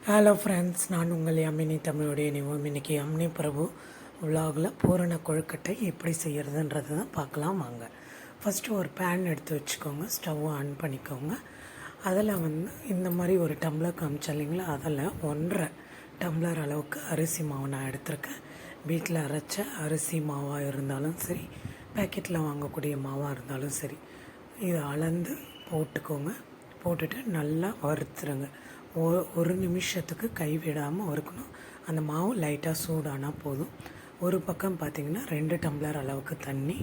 Hello friends, நான் உங்கள் அம்மினி தமிழுடைய நினைவோம். இன்றைக்கி அம்னி பிரபு விலாகில் பூரண கொழுக்கட்டை எப்படி செய்கிறதுன்றது தான் பார்க்கலாம் வாங்க. ஃபஸ்ட்டு ஒரு பேன் எடுத்து வச்சுக்கோங்க, ஸ்டவ் ஆன் பண்ணிக்கோங்க. அதில் இந்த மாதிரி ஒரு டம்ளர் காமிச்சா இல்லைங்களா, அதில் 1.5 டம்ளர் அளவுக்கு அரிசி மாவு நான் எடுத்திருக்கேன். வீட்டில் அரைச்ச அரிசி மாவாக இருந்தாலும் சரி, பேக்கெட்டில் வாங்கக்கூடிய மாவாக இருந்தாலும் சரி, இதை அளந்து போட்டுக்கோங்க. போட்டுட்டு நல்லா வறுத்துருங்க. ஒரு நிமிஷத்துக்கு கைவிடாமல் வறுக்கணும். அந்த மாவு லைட்டாக சூடானால் போதும். ஒரு பக்கம் பார்த்திங்கன்னா 2 டம்ளர் அளவுக்கு தண்ணி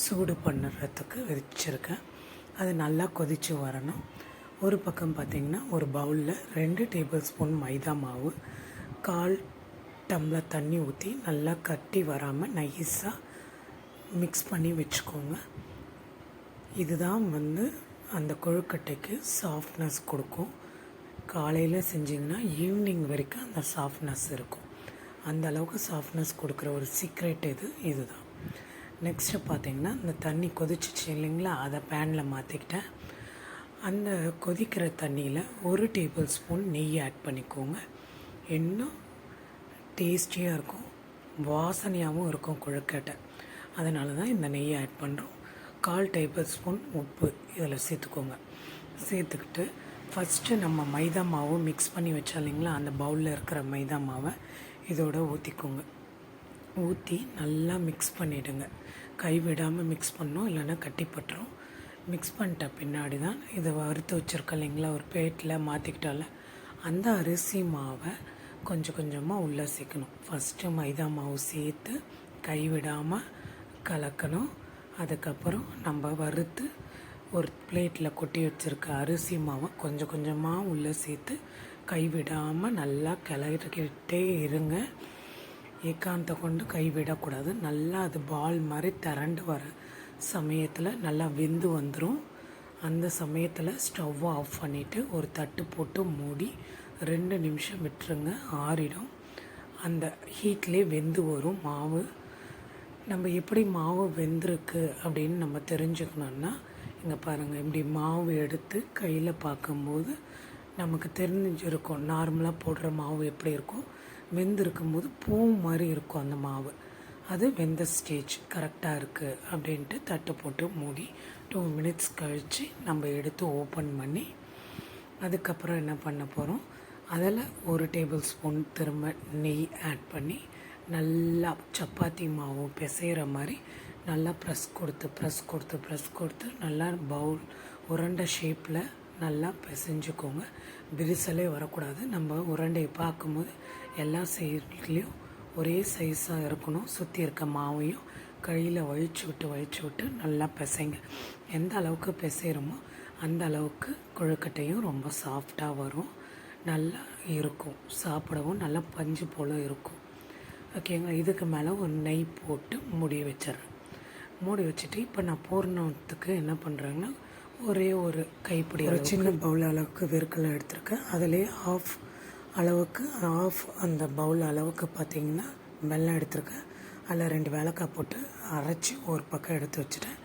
சூடு பண்ணுறதுக்கு வச்சுருக்கேன். அது நல்லா கொதித்து வரணும். ஒரு பக்கம் பார்த்திங்கன்னா ஒரு பவுலில் 2 டேபிள் ஸ்பூன் மைதா மாவு, 1/4 டம்ளர் தண்ணி ஊற்றி நல்லா கட்டி வராமல் நைஸாக மிக்ஸ் பண்ணி வச்சுக்கோங்க. இதுதான் அந்த கொழுக்கட்டைக்கு சாஃப்ட்னஸ் கொடுக்கும். காலையில் செஞ்சிங்கன்னா ஈவினிங் வரைக்கும் அந்த சாஃப்ட்னஸ் இருக்கும். அந்த அளவுக்கு சாஃப்ட்னஸ் கொடுக்குற ஒரு சீக்ரெட் இதுதான். நெக்ஸ்ட்டு பார்த்திங்கன்னா இந்த தண்ணி கொதிச்சிச்சு இல்லைங்களா, அதை பேனில் மாற்றிக்கிட்டேன். அந்த கொதிக்கிற தண்ணியில் 1 டேபிள் ஸ்பூன் நெய் ஆட் பண்ணிக்கோங்க. இன்னும் டேஸ்டியாக இருக்கும், வாசனையாகவும் இருக்கும் கொழுக்கட்டை. அதனால தான் இந்த நெய்யை ஆட் பண்ணுறோம். 1/4 டேபிள் ஸ்பூன் உப்பு இதில் சேர்த்துக்கோங்க. சேர்த்துக்கிட்டு ஃபஸ்ட்டு நம்ம மைதா மாவு மிக்ஸ் பண்ணி வச்சா இல்லைங்களா, அந்த பவுலில் இருக்கிற மைதா மாவை இதோட ஊற்றிக்கோங்க. ஊற்றி நல்லா மிக்ஸ் பண்ணிவிடுங்க. கைவிடாமல் மிக்ஸ் பண்ணணும், இல்லைன்னா கட்டிப்பட்டுரும். மிக்ஸ் பண்ணிட்ட பின்னாடி தான் இதை வறுத்து வச்சுருக்க இல்லைங்களா, ஒரு பிளேட்டில் மாற்றிக்கிட்டால அந்த அரிசி மாவை கொஞ்சம் கொஞ்சமாக உள்ளே சேர்க்கணும். ஃபஸ்ட்டு மைதா மாவு சேர்த்து கைவிடாமல் கலக்கணும். அதுக்கப்புறம் நம்ம வறுத்து ஒரு பிளேட்டில் கொட்டி வச்சுருக்க அரிசி மாவை கொஞ்சம் கொஞ்சமாக உள்ளே சேர்த்து கைவிடாமல் நல்லா கிளறிக்கிட்டே இருங்க. ஏகாந்த கொண்டு கைவிடக்கூடாது. நல்லா அது பால் மாதிரி திரண்டு வர சமயத்தில் நல்லா வெந்து வந்துடும். அந்த சமயத்தில் ஸ்டவ்வை ஆஃப் பண்ணிவிட்டு ஒரு தட்டு போட்டு மூடி 2 நிமிஷம் விட்டுருங்க, ஆறிடும். அந்த ஹீட்லேயே வெந்து வரும் மாவு. நம்ம எப்படி மாவு வெந்திருக்கு அப்படின்னு நம்ம தெரிஞ்சுக்கணுன்னா, இங்கே பாருங்கள், இப்படி மாவு எடுத்து கையில் பார்க்கும்போது நமக்கு தெரிஞ்சிருக்கும். நார்மலாக போடுற மாவு எப்படி இருக்கும், வெந்திருக்கும்போது பூ மாதிரி இருக்கும் அந்த மாவு. அது வெந்த ஸ்டேஜ் கரெக்டாக இருக்குது அப்படின்ட்டு தட்டு போட்டு மூடி 2 மினிட்ஸ் கழித்து நம்ம எடுத்து ஓப்பன் பண்ணி, அதுக்கப்புறம் என்ன பண்ண போகிறோம், அதில் 1 டேபிள் ஸ்பூன் திரும்ப நெய் ஆட் பண்ணி நல்லா சப்பாத்தி மாவு பிசைகிற மாதிரி நல்லா ப்ரெஸ் கொடுத்து நல்லா பவுல் உருண்டை ஷேப்பில் நல்லா பிசைஞ்சுக்கோங்க. விரிசலே வரக்கூடாது. நம்ம உருண்டையை பார்க்கும்போது எல்லா சைட்லேயும் ஒரே சைஸாக இருக்கணும். சுற்றி இருக்க மாவையும் கையில் வழிச்சு விட்டு நல்லா பிசைங்க. எந்த அளவுக்கு பிசைகிறோமோ அந்த அளவுக்கு கொழுக்கட்டையும் ரொம்ப சாஃப்டாக வரும், நல்லா இருக்கும், சாப்பிடவும் நல்லா பஞ்சு போல் இருக்கும். ஓகேங்களா. இதுக்கு மேலே ஒரு நெய் போட்டு மூடி வச்சுட்டு இப்போ நான் பூரணத்துக்கு என்ன பண்ணுறேங்கன்னா, ஒரே ஒரு கைப்பிடி ஒரு சின்ன பவுல் அளவுக்கு வேர்க்கடலை எடுத்திருக்கேன். அதிலே ஆஃப் அந்த பவுல் அளவுக்கு பார்த்திங்கன்னா வெல்லம் எடுத்திருக்கேன். அதில் 2 ஏலக்காய் போட்டு அரைச்சி ஒரு பக்கம் எடுத்து வச்சுட்டேன்.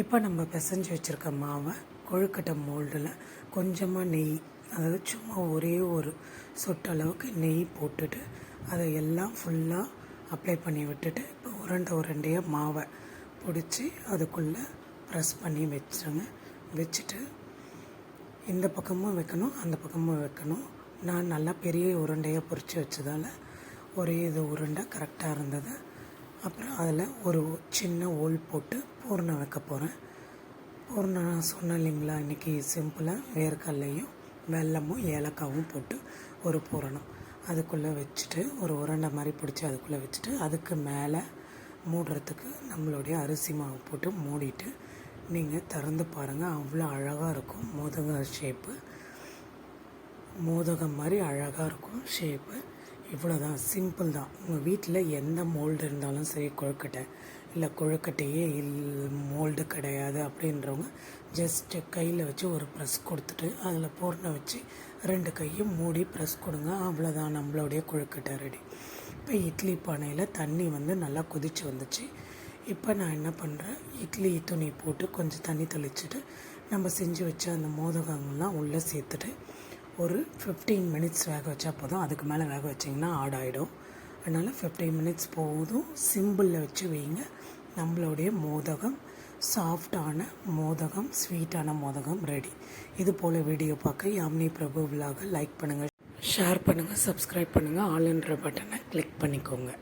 இப்போ நம்ம பிசைஞ்சு வச்சுருக்க மாவை கொழுக்கட்டை மோல்டில் கொஞ்சமாக நெய், அதாவது சும்மா ஒரே ஒரு சொட்டு அளவுக்கு நெய் போட்டுட்டு அதை எல்லாம் ஃபுல்லாக அப்ளை பண்ணி விட்டுட்டு, இப்போ உருண்டையாக மாவை பிடிச்சி அதுக்குள்ளே ப்ரெஸ் பண்ணி வச்சுட்டு இந்த பக்கமும் வைக்கணும், அந்த பக்கமும் வைக்கணும். நான் நல்லா பெரிய உருண்டையாக பொரித்து வச்சதால் ஒரே உருண்டை கரெக்டாக இருந்தது. அப்புறம் அதில் ஒரு சின்ன ஓல் போட்டு பூரணம் வைக்க போகிறேன். பூரணம் நான் சொன்னேன் இல்லைங்களா, இன்றைக்கி சிம்பிளாக வேர்க்கடலையும் வெல்லமும் ஏலக்காவும் போட்டு ஒரு பூரணம் அதுக்குள்ளே வச்சுட்டு ஒரு உருண்டை மாதிரி பிடிச்சி அதுக்குள்ளே வச்சுட்டு, அதுக்கு மேலே மூடுறதுக்கு நம்மளுடைய அரிசி மாவு போட்டு மூடிட்டு நீங்கள் திறந்து பாருங்கள். அவ்வளோ அழகாக இருக்கும். மோதகம் மாதிரி அழகாக இருக்கும் ஷேப்பு. இவ்வளோதான், சிம்பிள் தான். உங்கள் வீட்டில் எந்த மோல்டு இருந்தாலும் சரி, கொழுக்கட்டையே மோல்டு கிடையாது அப்படின்றவங்க ஜஸ்ட்டு கையில் வச்சு ஒரு ப்ரெஸ் கொடுத்துட்டு அதில் பூரணை வச்சு 2 கையும் மூடி ப்ரெஸ் கொடுங்க. அவ்வளோதான், நம்மளுடைய கொழுக்கட்டை ரெடி. இப்போ இட்லி பானையில் தண்ணி நல்லா கொதித்து வந்துச்சு. இப்போ நான் என்ன பண்ணுறேன், இட்லி துணி போட்டு கொஞ்சம் தண்ணி தெளிச்சுட்டு நம்ம செஞ்சு வச்ச அந்த மோதகங்கள்லாம் உள்ளே சேர்த்துட்டு ஒரு 15 மினிட்ஸ் வேக வச்சா போதும். அதுக்கு மேலே வேக வச்சிங்கன்னா ஆடாயிடும். அதனால் 15 மினிட்ஸ் போதும். சிம்பிளில் வச்சு வைங்க. நம்மளுடைய மோதகம், சாஃப்டான மோதகம், ஸ்வீட்டான மோதகம் ரெடி. இது போல் வீடியோ பார்க்க யாமினி பிரபு விலாக லைக் பண்ணுங்கள், ஷேர் பண்ணுங்கள், சப்ஸ்கிரைப் பண்ணுங்கள், ஆல் என்ற பட்டனை கிளிக் பண்ணிக்கோங்க.